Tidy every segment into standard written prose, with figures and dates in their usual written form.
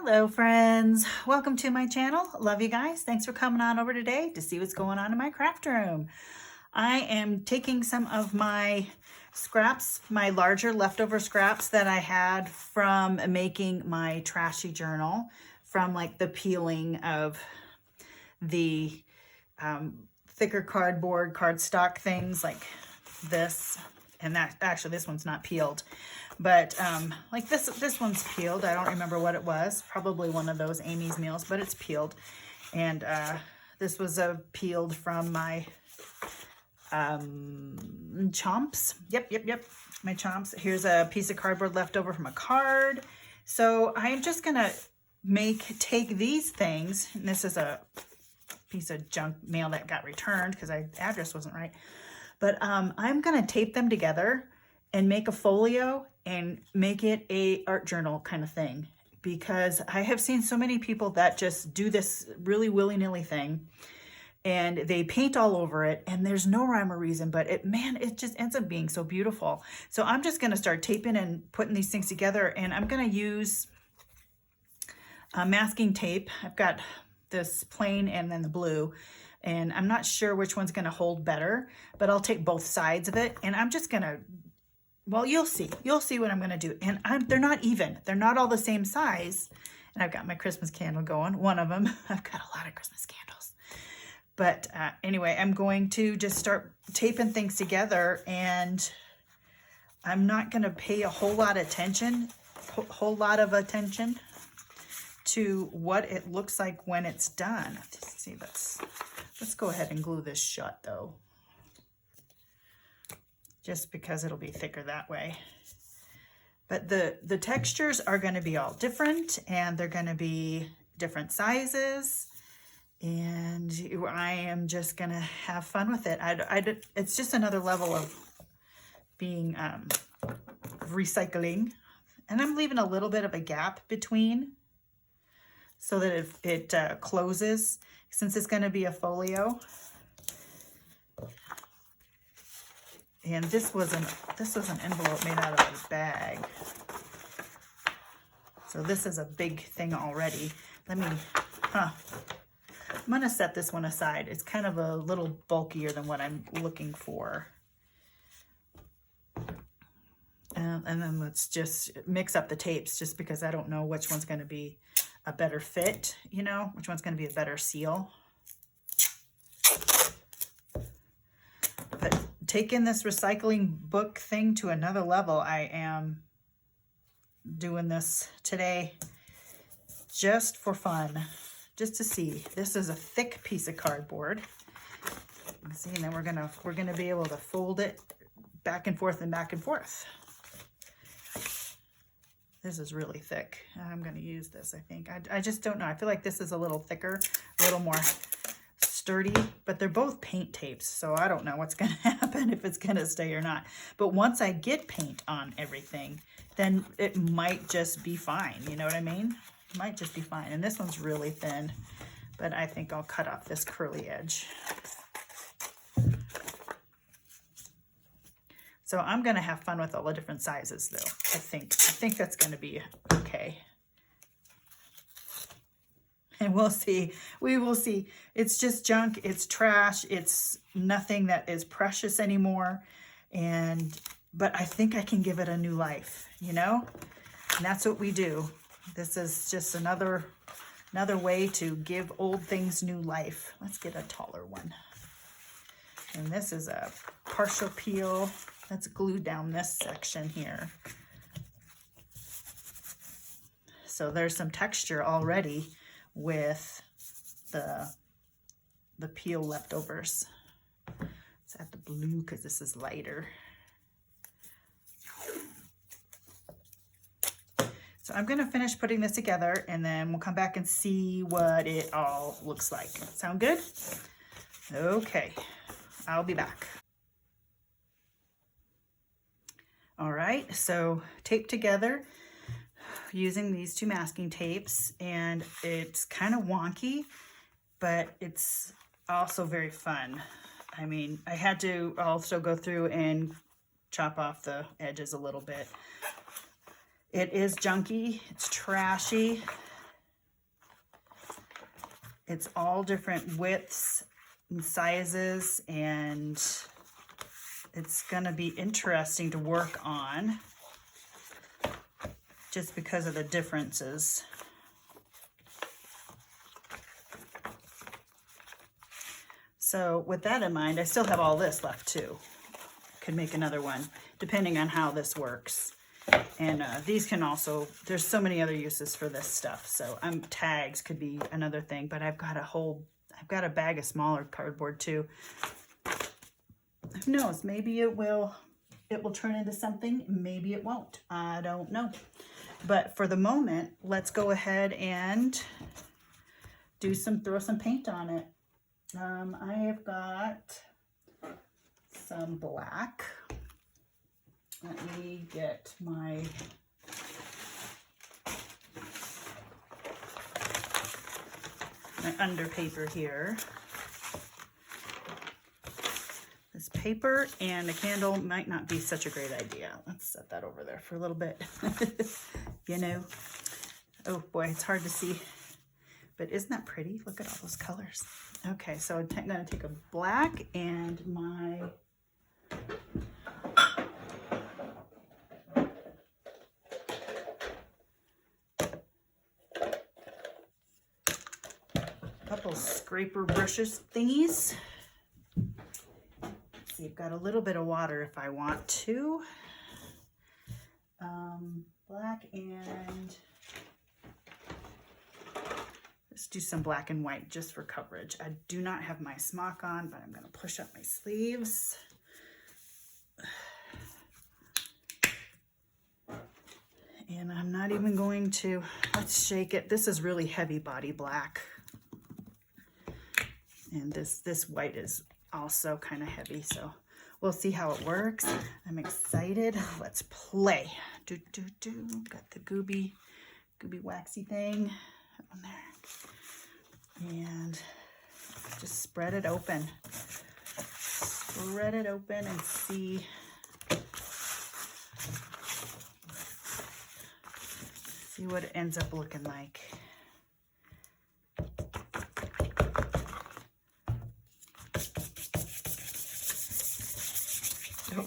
Hello friends, welcome to my channel. Love you guys. Thanks for coming on over today to see what's going on in my craft room. I am taking some of my scraps, my larger leftover scraps that I had from making my trashy journal, from like the peeling of the thicker cardboard, cardstock things like this. And that actually this one's not peeled, but like this one's peeled. I don't remember what it was, probably one of those Amy's meals, but it's peeled. And this was peeled from my chomps. Yep, my chomps. Here's a piece of cardboard left over from a card. So I am just gonna take these things, and this is a piece of junk mail that got returned because the address wasn't right. But I'm gonna tape them together and make a folio and make it a art journal kind of thing, because I have seen so many people that just do this really willy-nilly thing and they paint all over it and there's no rhyme or reason, but it just ends up being so beautiful. So I'm just gonna start taping and putting these things together, and I'm gonna use masking tape. I've got this plain and then the blue, and I'm not sure which one's going to hold better, but I'll take both sides of it, and I'm just going to, well, you'll see what I'm going to do. And they're not even, they're not all the same size. And I've got my Christmas candle going, one of them. I've got a lot of Christmas candles. But anyway, I'm going to just start taping things together, and I'm not going to pay a whole lot of attention to what it looks like when it's done. Let's see, let's go ahead and glue this shut though, just because it'll be thicker that way. But the textures are going to be all different, and they're going to be different sizes, and I am just going to have fun with it. It's just another level of being recycling, and I'm leaving a little bit of a gap between so that it closes, since it's going to be a folio. And this was an envelope made out of a bag. So this is a big thing already. I'm going to set this one aside. It's kind of a little bulkier than what I'm looking for. And then let's just mix up the tapes, just because I don't know which one's going to be a better fit, which one's going to be a better seal. But taking this recycling book thing to another level, I am doing this today just for fun, just to see. This is a thick piece of cardboard. See, and then we're gonna be able to fold it back and forth and back and forth. This is really thick. I'm going to use this, I think. I just don't know. I feel like this is a little thicker, a little more sturdy, but they're both paint tapes, so I don't know what's going to happen, if it's going to stay or not. But once I get paint on everything, then it might just be fine. You know what I mean? It might just be fine. And this one's really thin, but I think I'll cut off this curly edge. So I'm going to have fun with all the different sizes, though. I think that's going to be okay. And we'll see. We will see. It's just junk. It's trash. It's nothing that is precious anymore. But I think I can give it a new life, And that's what we do. This is just another way to give old things new life. Let's get a taller one. And this is a partial peel. Let's glue down this section here. So there's some texture already with the peel leftovers. Let's add the blue because this is lighter. So I'm going to finish putting this together, and then we'll come back and see what it all looks like. Sound good? Okay, I'll be back. All right, so taped together using these two masking tapes, and it's kind of wonky, but it's also very fun. I mean, I had to also go through and chop off the edges a little bit. It is junky, it's trashy, It's all different widths and sizes, and it's gonna be interesting to work on just because of the differences. So with that in mind, I still have all this left too. Could make another one depending on how this works. And these can also, there's so many other uses for this stuff. So tags could be another thing, but I've got a bag of smaller cardboard too. Who knows, maybe it will turn into something, maybe it won't. I don't know. But for the moment, let's go ahead and throw some paint on it. I have got some black. Let me get my under paper here. This paper and a candle might not be such a great idea. Let's set that over there for a little bit. You know, oh boy, it's hard to see, but isn't that pretty? Look at all those colors. Okay, so I'm gonna take a black and my couple scraper brushes thingies. Let's see, I've got a little bit of water if I want to. Black and let's do some black and white just for coverage. I do not have my smock on, but I'm going to push up my sleeves. And I'm not even going to, let's shake it. This is really heavy body black. And this white is also kind of heavy, so we'll see how it works. I'm excited. Let's play. Got the gooby waxy thing on there. And just spread it open. Spread it open and see. See what it ends up looking like.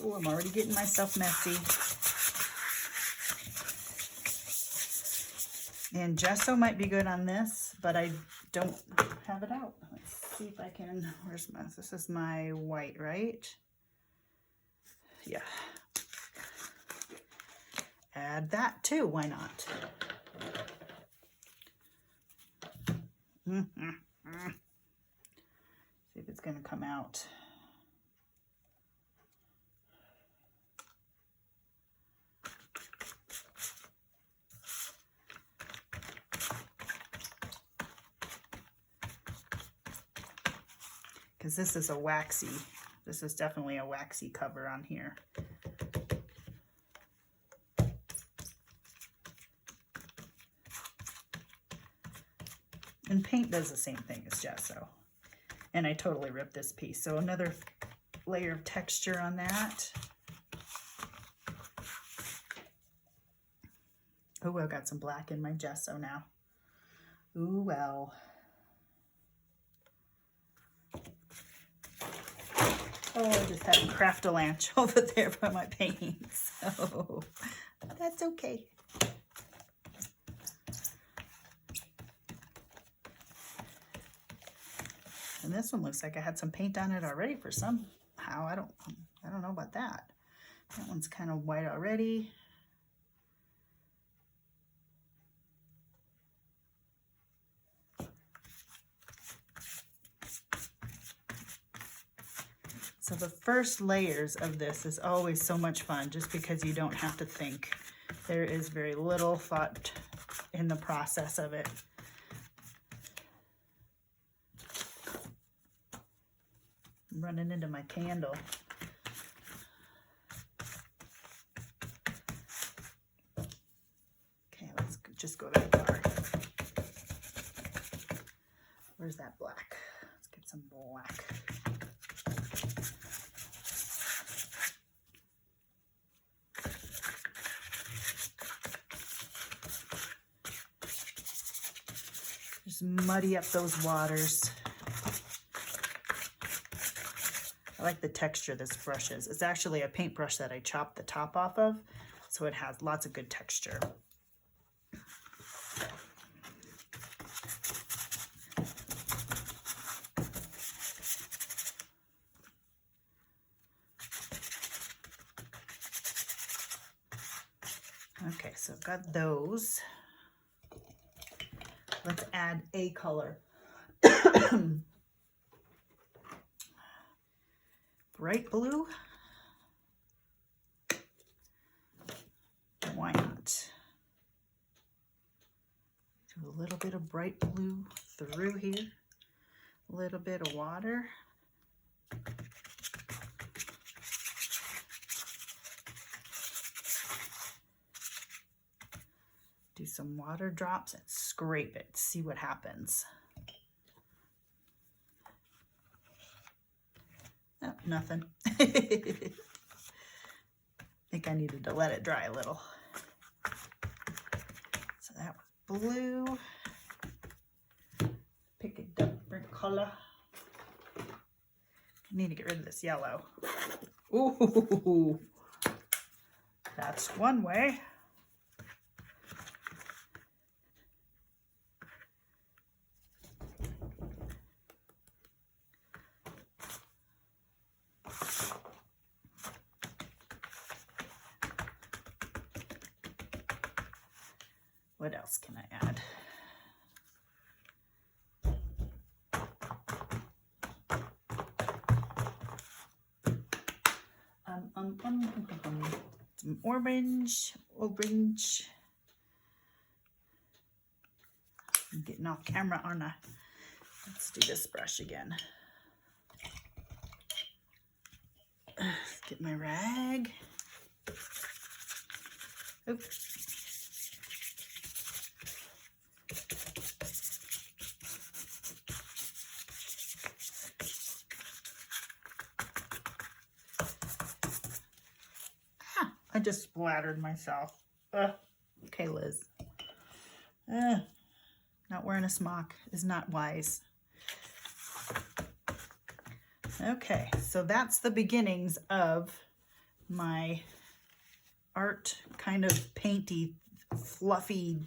Oh, I'm already getting myself messy. And gesso might be good on this, but I don't have it out. Let's see if I can, this is my white, right? Yeah. Add that too, why not? See if it's gonna come out. Because this is this is definitely a waxy cover on here. And paint does the same thing as gesso. And I totally ripped this piece. So another layer of texture on that. Oh, I've got some black in my gesso now. Ooh, well. Oh, I just had a craft-a-lanch over there for my paints, so that's okay. And this one looks like I had some paint on it already for somehow. I don't know about that. That one's kind of white already. So the first layers of this is always so much fun just because you don't have to think. There is very little thought in the process of it. I'm running into my candle. Okay, let's just go that far. Where's that black? Let's get some black. Just muddy up those waters. I like the texture this brush is. It's actually a paintbrush that I chopped the top off of, so it has lots of good texture. Okay, so I've got those. Let's add a color. Bright blue. Why not? Do a little bit of bright blue through here. A little bit of water. Do some water drops and scrape it. See what happens. Oh, nothing. I think I needed to let it dry a little. So that was blue. Pick a different color. I need to get rid of this yellow. Ooh, that's one way. What else can I add? Some orange. I'm getting off camera, aren't I? Let's do this brush again. Let's get my rag. Oops. I just splattered myself. Okay, Liz. Not wearing a smock is not wise. Okay, so that's the beginnings of my art, kind of painty, fluffy.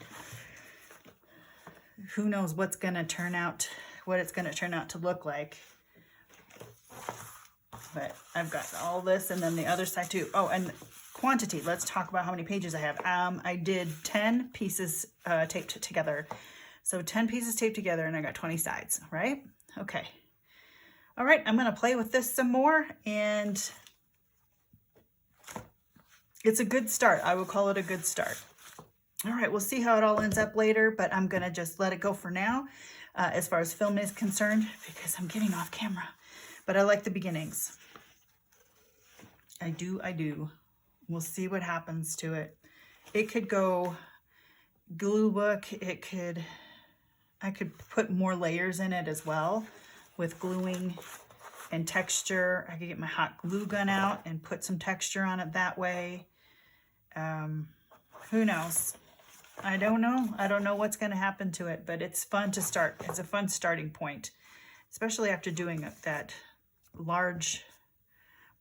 Who knows what's gonna turn out, what it's gonna turn out to look like. But I've got all this, and then the other side too. Oh, and quantity. Let's talk about how many pages I have. I did 10 pieces taped together. So 10 pieces taped together, and I got 20 sides, right? Okay. All right, I'm going to play with this some more, and it's a good start. I would call it a good start. All right, we'll see how it all ends up later, but I'm going to just let it go for now as far as film is concerned, because I'm getting off camera. But I like the beginnings. I do. We'll see what happens to it. It could go glue book. I could put more layers in it as well with gluing and texture. I could get my hot glue gun out and put some texture on it that way. Who knows? I don't know. I don't know what's going to happen to it, but it's fun to start. It's a fun starting point, especially after doing that large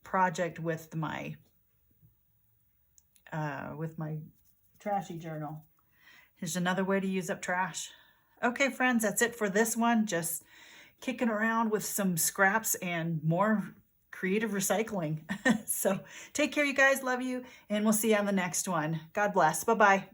project with my trashy journal. Here's another way to use up trash. Okay, friends, that's it for this one. Just kicking around with some scraps and more creative recycling. So take care, you guys. Love you. And we'll see you on the next one. God bless. Bye-bye.